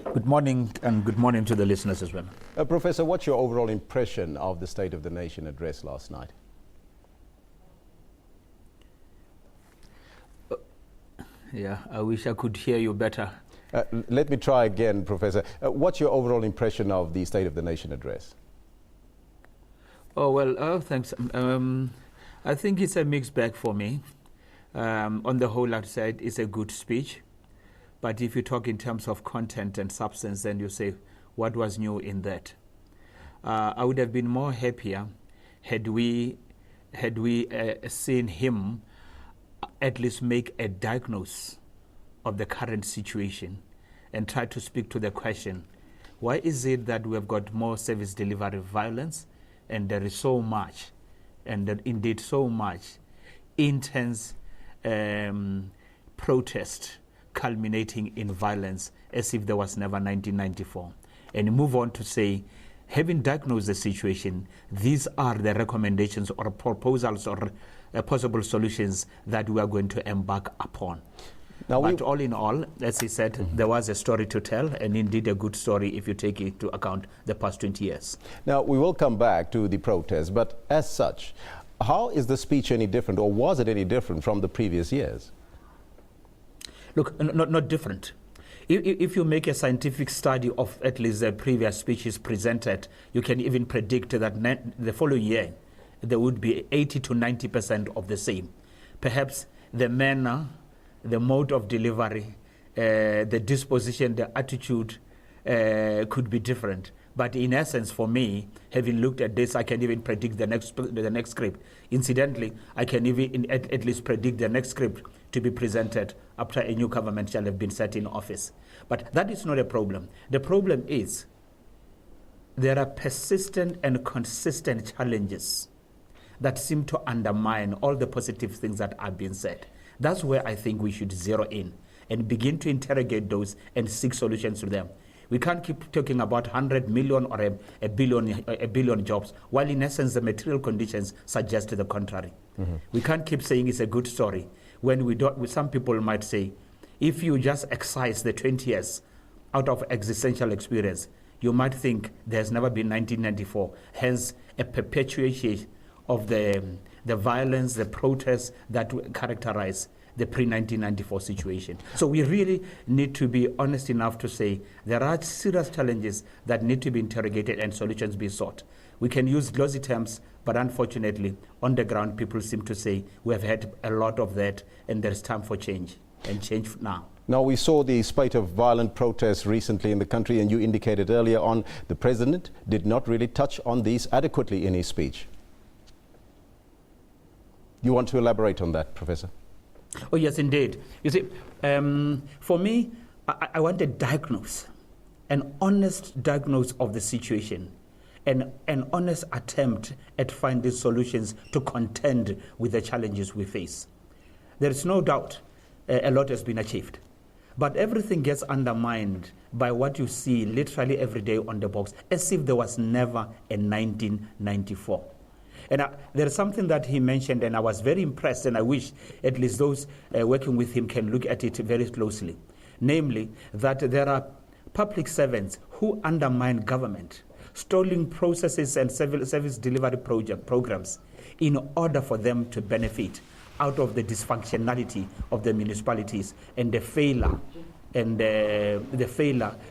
Good morning, and good morning to the listeners as well. Professor, what's your overall impression of the State of the Nation address last night? Yeah, I wish I could hear you better. Let me try again, Professor. What's your overall impression of the State of the Nation address? Oh, well, thanks. I think it's a mixed bag for me. On the whole, I'd say it's a good speech. But if you talk in terms of content and substance, then you say, what was new in that? I would have been more happier had we seen him at least make a diagnosis of the current situation and try to speak to the question, why is it that we have got more service delivery violence and there is so much, and indeed so much, intense protest culminating in violence as if there was never 1994. And move on to say, having diagnosed the situation, these are the recommendations or proposals or possible solutions that we are going to embark upon. Now, but all in all, as he said, there was a story to tell, and indeed a good story if you take into account the past 20 years. Now, we will come back to the protest, but as such, how is the speech any different, or was it any different from the previous years? Look, not different. If you make a scientific study of at least the previous speeches presented, you can even predict that the following year there would be 80 to 90% of the same. Perhaps the manner, the mode of delivery, the disposition, the attitude could be different. But in essence, for me, having looked at this, I can even predict the next script. Incidentally, I can even at least predict the next script to be presented after a new government shall have been set in office. But that is not a problem. The problem is there are persistent and consistent challenges that seem to undermine all the positive things that are being said. That's where I think we should zero in and begin to interrogate those and seek solutions to them. We can't keep talking about 100 million or a billion jobs, while in essence the material conditions suggest the contrary. We can't keep saying it's a good story when we don't. Some people might say, if you just excise the 20 years out of existential experience, you might think there's never been 1994, hence a perpetuation of the violence, the protests that characterize the pre-1994 situation. So we really need to be honest enough to say there are serious challenges that need to be interrogated and solutions be sought. We can use glossy terms, but unfortunately, on the ground, people seem to say we have had a lot of that and there's time for change, and change now. Now, we saw the spate of violent protests recently in the country, and you indicated earlier on the president did not really touch on these adequately in his speech. You want to elaborate on that, Professor? Oh, yes, indeed. You see, for me, I want a diagnosis, an honest diagnosis of the situation, and an honest attempt at finding solutions to contend with the challenges we face. There is no doubt a lot has been achieved, but everything gets undermined by what you see literally every day on the box, as if there was never a 1994. And there is something that he mentioned, and I was very impressed, and I wish at least those working with him can look at it very closely. Namely, that there are public servants who undermine government, stalling processes and service delivery programs in order for them to benefit out of the dysfunctionality of the municipalities and the failure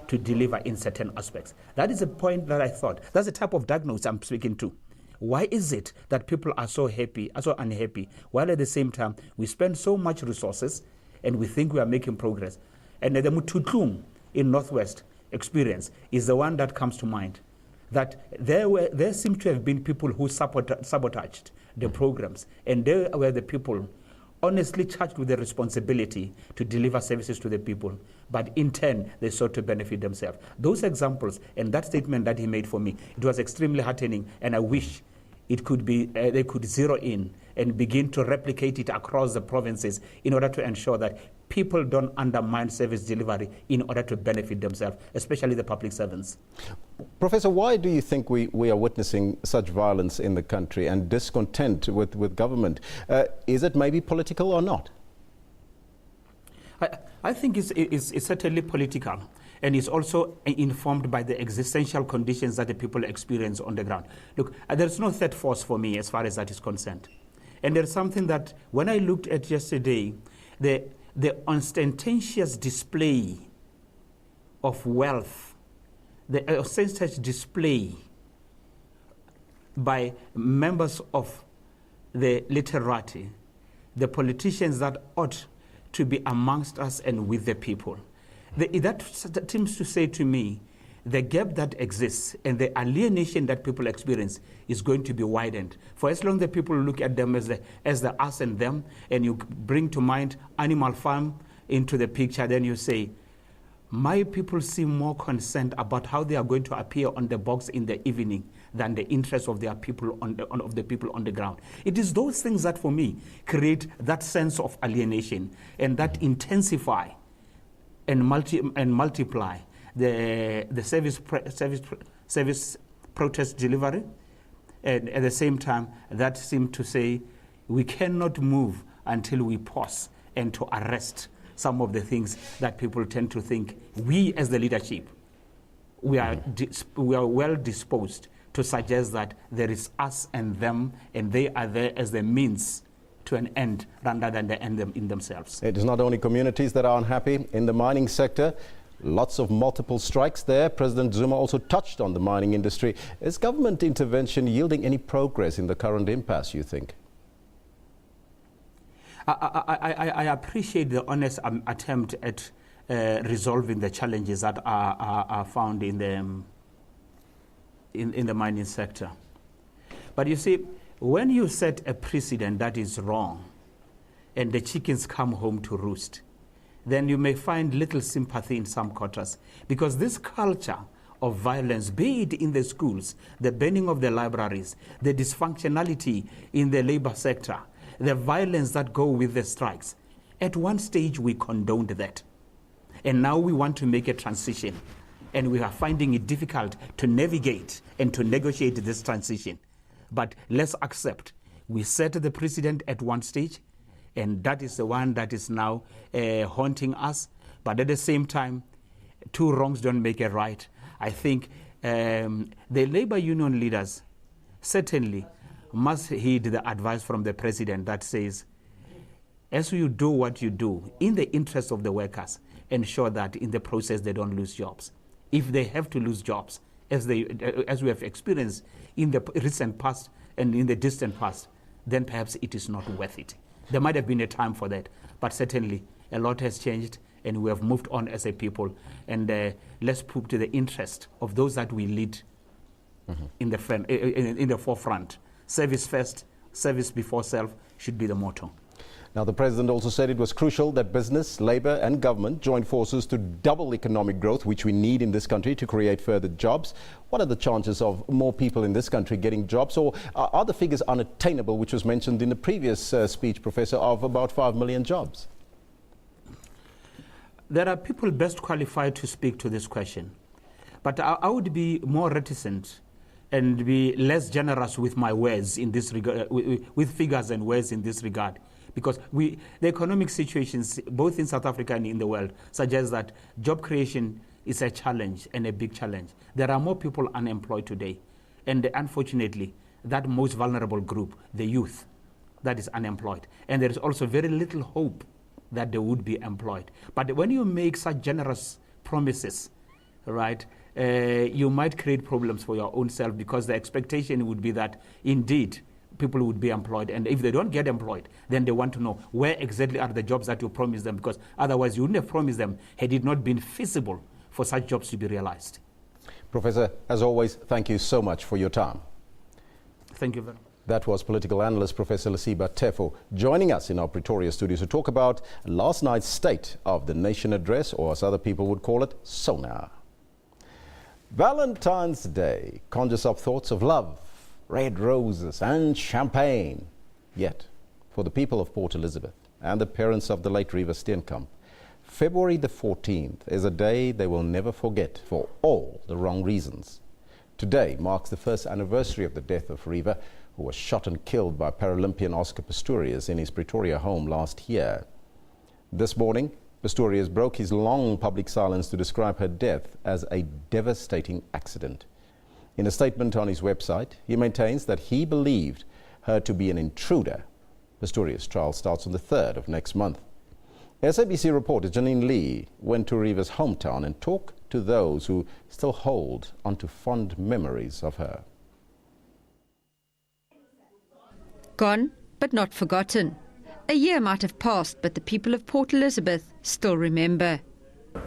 to deliver in certain aspects. That is a point that I thought, that's the type of diagnosis I'm speaking to. Why is it that people are so happy, are so unhappy, while at the same time we spend so much resources and we think we are making progress? And the Mututlung in Northwest experience is the one that comes to mind. That there seem to have been people who sabotaged the programs, and they were the people honestly charged with the responsibility to deliver services to the people, but in turn they sought to benefit themselves. Those examples and that statement that he made for me, it was extremely heartening, and I wish it could be they could zero in and begin to replicate it across the provinces in order to ensure that people don't undermine service delivery in order to benefit themselves, especially the public servants. Professor, why do you think we are witnessing such violence in the country and discontent with government? Is it maybe political or not? I think it's certainly political. And it's also informed by the existential conditions that the people experience on the ground. Look, there's no third force for me as far as that is concerned. And there's something that, when I looked at yesterday, the ostentatious display of wealth, the ostentatious display by members of the literati, the politicians that ought to be amongst us and with the people. That seems to say to me, the gap that exists and the alienation that people experience is going to be widened. For as long as the people look at them as the us and them, and you bring to mind Animal Farm into the picture, then you say, my people seem more concerned about how they are going to appear on the box in the evening than the interests of their people of the people on the ground. It is those things that, for me, create that sense of alienation and that intensify and multiply the service protest delivery, and at the same time, that seemed to say we cannot move until we pause and to arrest some of the things that people tend to think we, as the leadership, we are well disposed to suggest that there is us and them, and they are there as the means to an end rather than the end in themselves. It is not only communities that are unhappy. In the mining sector, lots of multiple strikes there. President Zuma also touched on the mining industry. Is government intervention yielding any progress in the current impasse, you think? I appreciate the honest attempt at resolving the challenges that are found in the mining sector. But you see, when you set a precedent that is wrong and the chickens come home to roost, then you may find little sympathy in some quarters, because this culture of violence, be it in the schools, the burning of the libraries, the dysfunctionality in the labor sector, the violence that go with the strikes, at one stage we condoned that. And now we want to make a transition, and we are finding it difficult to navigate and to negotiate this transition. But let's accept, we set the precedent at one stage, and that is the one that is now haunting us. But at the same time, two wrongs don't make a right. I think the labor union leaders certainly must heed the advice from the president that says, as you do what you do in the interest of the workers, ensure that in the process they don't lose jobs. If they have to lose jobs, as we have experienced in the recent past and in the distant past, then perhaps it is not worth it. There might have been a time for that, but certainly a lot has changed, and we have moved on as a people. And let's put to the interest of those that we lead in the forefront. Service first, service before self should be the motto. Now, the president also said it was crucial that business, labor and government join forces to double economic growth, which we need in this country to create further jobs. What are the chances of more people in this country getting jobs, or are the figures unattainable, which was mentioned in the previous speech, Professor, of about 5 million jobs? There are people best qualified to speak to this question, but I would be more reticent and be less generous with my words in this regard, with figures and words in this regard. Because the economic situations, both in South Africa and in the world, suggest that job creation is a challenge, and a big challenge. There are more people unemployed today. And unfortunately, that most vulnerable group, the youth, that is unemployed. And there is also very little hope that they would be employed. But when you make such generous promises, right, you might create problems for your own self, because the expectation would be that, indeed, people would be employed. And if they don't get employed, then they want to know where exactly are the jobs that you promised them, because otherwise you wouldn't have promised them had it not been feasible for such jobs to be realized. Professor, as always, thank you so much for your time. Thank you very much. That was political analyst Professor Lesiba Teffo joining us in our Pretoria studios to talk about last night's State of the Nation address, or as other people would call it, SONA. Valentine's Day conjures up thoughts of love, red roses and champagne. Yet, for the people of Port Elizabeth and the parents of the late Riva Steenkamp, February the 14th is a day they will never forget for all the wrong reasons. Today marks the first anniversary of the death of Riva, who was shot and killed by Paralympian Oscar Pistorius in his Pretoria home last year. This morning, Pistorius broke his long public silence to describe her death as a devastating accident. In a statement on his website, he maintains that he believed her to be an intruder. Pistorius' trial starts on the 3rd of next month. SABC reporter Janine Lee went to Riva's hometown and talked to those who still hold onto fond memories of her. Gone, but not forgotten. A year might have passed, but the people of Port Elizabeth still remember.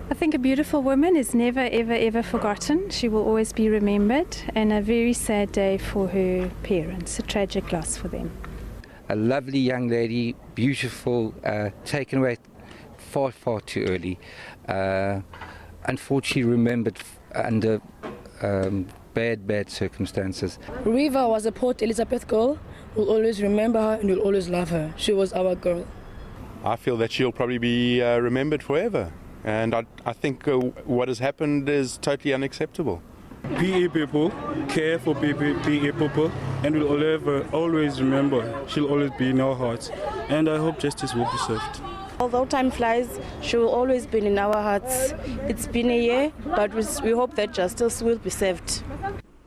I think a beautiful woman is never, ever, ever forgotten. She will always be remembered, and a very sad day for her parents, a tragic loss for them. A lovely young lady, beautiful, taken away far, far too early. Unfortunately remembered under bad circumstances. Riva was a Port Elizabeth girl. We'll always remember her and we'll always love her. She was our girl. I feel that she'll probably be remembered forever. And I think what has happened is totally unacceptable. PA people care for PA people, and we'll always remember. She'll always be in our hearts. And I hope justice will be served. Although time flies, she will always be in our hearts. It's been a year, but we hope that justice will be served.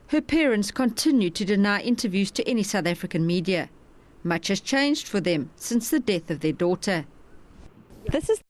Her parents continue to deny interviews to any South African media. Much has changed for them since the death of their daughter. This is